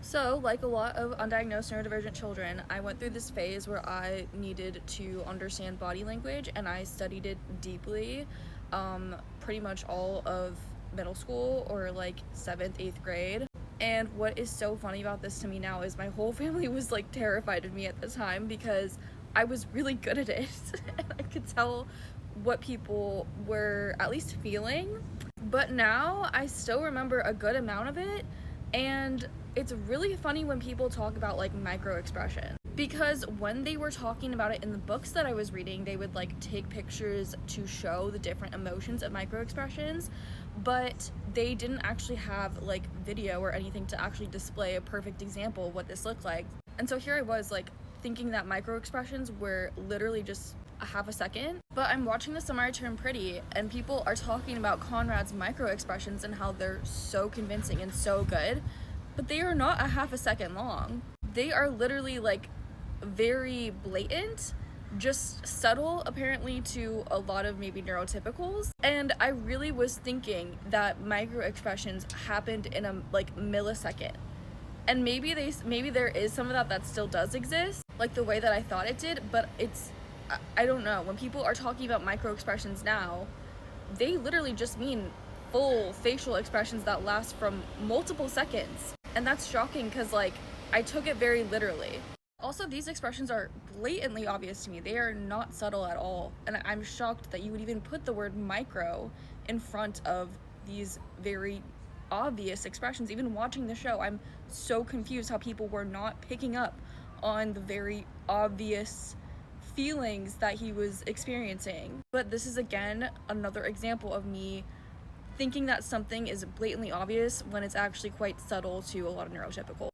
So, like a lot of undiagnosed neurodivergent children, I went through this phase where I needed to understand body language, and I studied it deeply pretty much all of middle school, or like 7th, 8th grade. And what is so funny about this to me now is my whole family was like terrified of me at the time because I was really good at it and I could tell what people were at least feeling. But now I still remember a good amount of it, and it's really funny when people talk about like micro expression, because when they were talking about it in the books that I was reading, they would like take pictures to show the different emotions of micro expressions, but they didn't actually have like video or anything to actually display a perfect example of what this looked like. And so here I was like thinking that micro expressions were literally just a half a second, but I'm watching The Summer I Turned Pretty and people are talking about Conrad's micro expressions and how they're so convincing and so good, but they are not a half a second long. They are literally like very blatant, just subtle apparently to a lot of maybe neurotypicals. And I really was thinking that micro expressions happened in a like millisecond. And maybe there is some of that still does exist, like the way that I thought it did, but I don't know. When people are talking about micro expressions now, they literally just mean full facial expressions that last from multiple seconds. And that's shocking because like I took it very literally. Also, these expressions are blatantly obvious to me. They are not subtle at all. And I'm shocked that you would even put the word micro in front of these very obvious expressions. Even watching the show, I'm so confused how people were not picking up on the very obvious feelings that he was experiencing. But this is again another example of me thinking that something is blatantly obvious when it's actually quite subtle to a lot of neurotypical.